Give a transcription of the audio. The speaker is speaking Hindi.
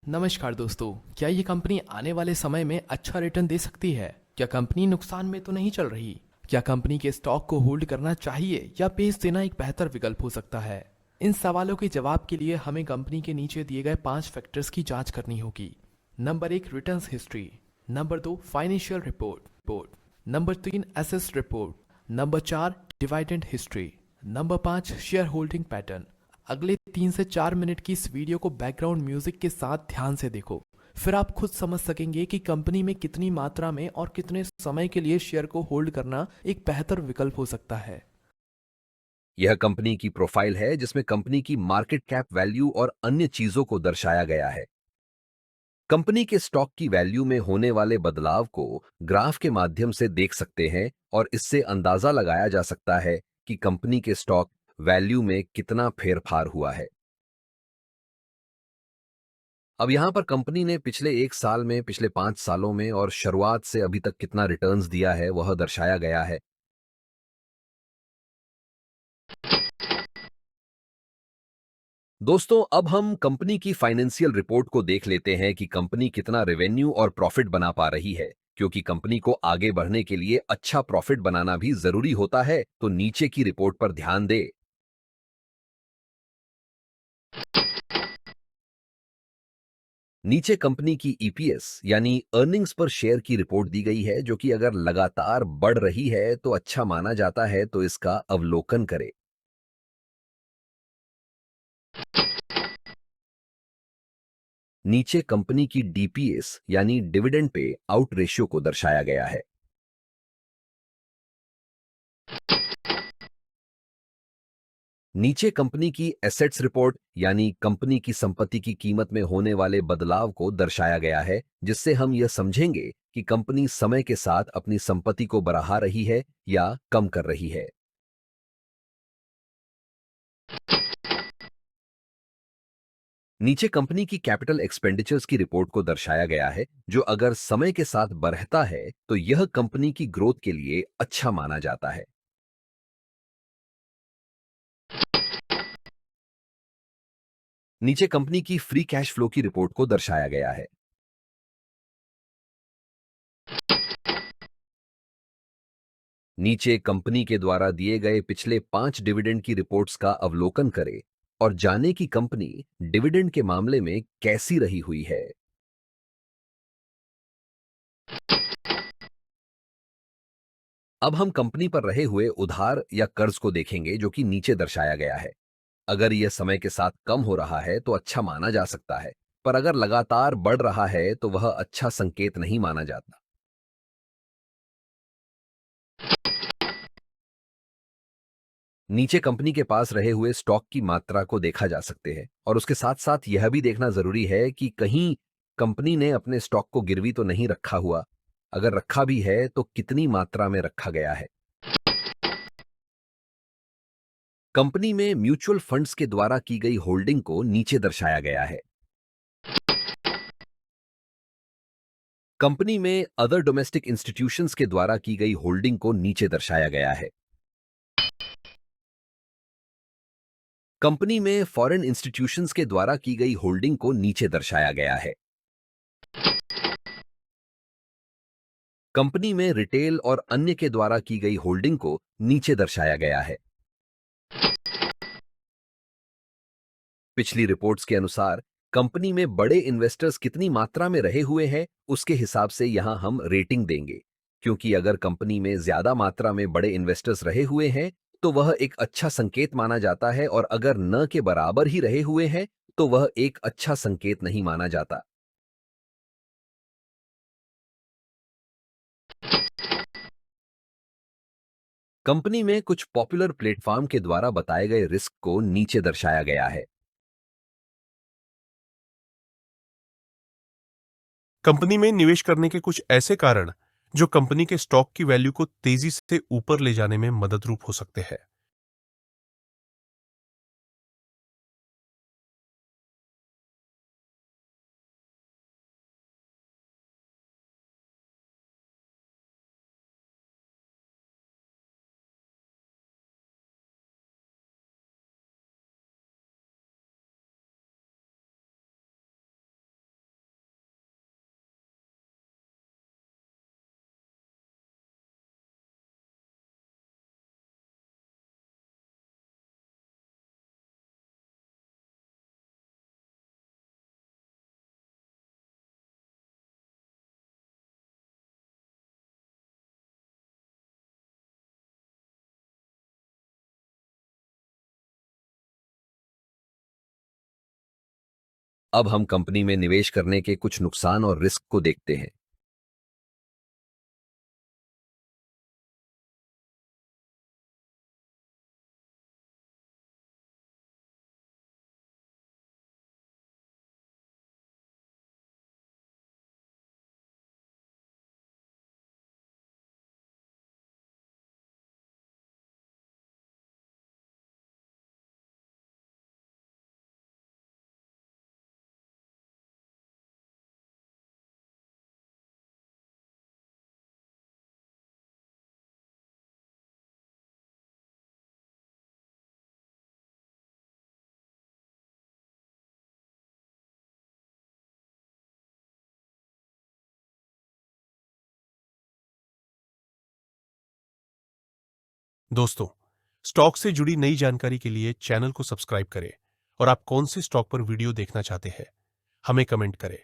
नमस्कार दोस्तों। क्या ये कंपनी आने वाले समय में अच्छा रिटर्न दे सकती है? क्या कंपनी नुकसान में तो नहीं चल रही? क्या कंपनी के स्टॉक को होल्ड करना चाहिए या बेच देना एक बेहतर विकल्प हो सकता है? इन सवालों के जवाब के लिए हमें कंपनी के नीचे दिए गए 5 फैक्टर्स की जांच करनी होगी। Number 1, returns history. Number 2, financial report. Number 3, एसेस report. Number 4, dividend history. Number 5, share holding pattern. अगले 3 से 4 मिनट की इस वीडियो को बैकग्राउंड म्यूजिक के साथ ध्यान से देखो। फिर आप खुद समझ सकेंगे कि कंपनी में कितनी मात्रा में और कितने समय के लिए शेयर को होल्ड करना एक बेहतर विकल्प हो सकता है। यह कंपनी की प्रोफाइल है जिसमें कंपनी की मार्केट कैप वैल्यू और अन्य चीजों को दर्शाया गया है। कंपनी के स्टॉक की वैल्यू में होने वाले बदलाव को ग्राफ के माध्यम से देख सकते हैं और इससे अंदाजा लगाया जा सकता है कि कंपनी के स्टॉक वैल्यू में कितना फेरफार हुआ है। अब यहां पर कंपनी ने पिछले 1 साल में, पिछले 5 सालों में और शुरुआत से अभी तक कितना रिटर्न्स दिया है वह दर्शाया गया है। दोस्तों, अब हम कंपनी की फाइनेंशियल रिपोर्ट को देख लेते हैं कि कंपनी कितना रेवेन्यू और प्रॉफिट बना पा रही है। क्योंकि कंपनी को आगे बढ़ने के लिए अच्छा प्रॉफिट बनाना भी जरूरी होता है, तो नीचे की रिपोर्ट पर ध्यान दे। नीचे कंपनी की ईपीएस यानी अर्निंग्स पर शेयर की रिपोर्ट दी गई है, जो कि अगर लगातार बढ़ रही है तो अच्छा माना जाता है, तो इसका अवलोकन करें। नीचे कंपनी की डीपीएस यानी डिविडेंड पे आउट रेशियो को दर्शाया गया है। नीचे कंपनी की एसेट्स रिपोर्ट यानी कंपनी की संपत्ति की कीमत में होने वाले बदलाव को दर्शाया गया है, जिससे हम यह समझेंगे कि कंपनी समय के साथ अपनी संपत्ति को बढ़ा रही है या कम कर रही है। नीचे कंपनी की कैपिटल एक्सपेंडिचर्स की रिपोर्ट को दर्शाया गया है, जो अगर समय के साथ बढ़ता है तो यह कंपनी की ग्रोथ के लिए अच्छा माना जाता है। नीचे कंपनी की फ्री कैश फ्लो की रिपोर्ट को दर्शाया गया है। नीचे कंपनी के द्वारा दिए गए पिछले 5 डिविडेंड की रिपोर्ट्स का अवलोकन करें और जाने कि कंपनी डिविडेंड के मामले में कैसी रही हुई है। अब हम कंपनी पर रहे हुए उधार या कर्ज को देखेंगे, जो कि नीचे दर्शाया गया है। अगर यह समय के साथ कम हो रहा है तो अच्छा माना जा सकता है, पर अगर लगातार बढ़ रहा है तो वह अच्छा संकेत नहीं माना जाता। नीचे कंपनी के पास रहे हुए स्टॉक की मात्रा को देखा जा सकते हैं और उसके साथ साथ यह भी देखना जरूरी है कि कहीं कंपनी ने अपने स्टॉक को गिरवी तो नहीं रखा हुआ। अगर रखा भी है तो कितनी मात्रा में रखा गया है। कंपनी में म्यूचुअल फंड्स के द्वारा की गई होल्डिंग को नीचे दर्शाया गया है। कंपनी में अदर डोमेस्टिक इंस्टीट्यूशंस के द्वारा की गई होल्डिंग को नीचे दर्शाया गया है। कंपनी में फॉरेन इंस्टीट्यूशंस के द्वारा की गई होल्डिंग को नीचे दर्शाया गया है। कंपनी में रिटेल और अन्य के द्वारा की गई होल्डिंग को नीचे दर्शाया गया है। पिछली रिपोर्ट्स के अनुसार कंपनी में बड़े इन्वेस्टर्स कितनी मात्रा में रहे हुए हैं, उसके हिसाब से यहां हम रेटिंग देंगे। क्योंकि अगर कंपनी में ज्यादा मात्रा में बड़े इन्वेस्टर्स रहे हुए हैं तो वह एक अच्छा संकेत माना जाता है, और अगर न के बराबर ही रहे हुए हैं तो वह एक अच्छा संकेत नहीं माना जाता। कंपनी में कुछ पॉपुलर प्लेटफॉर्म के द्वारा बताए गए रिस्क को नीचे दर्शाया गया है। कंपनी में निवेश करने के कुछ ऐसे कारण जो कंपनी के स्टॉक की वैल्यू को तेजी से ऊपर ले जाने में मदद रूप हो सकते हैं। अब हम कंपनी में निवेश करने के कुछ नुकसान और रिस्क को देखते हैं। दोस्तों, स्टॉक से जुड़ी नई जानकारी के लिए चैनल को सब्सक्राइब करें और आप कौन से स्टॉक पर वीडियो देखना चाहते हैं हमें कमेंट करें।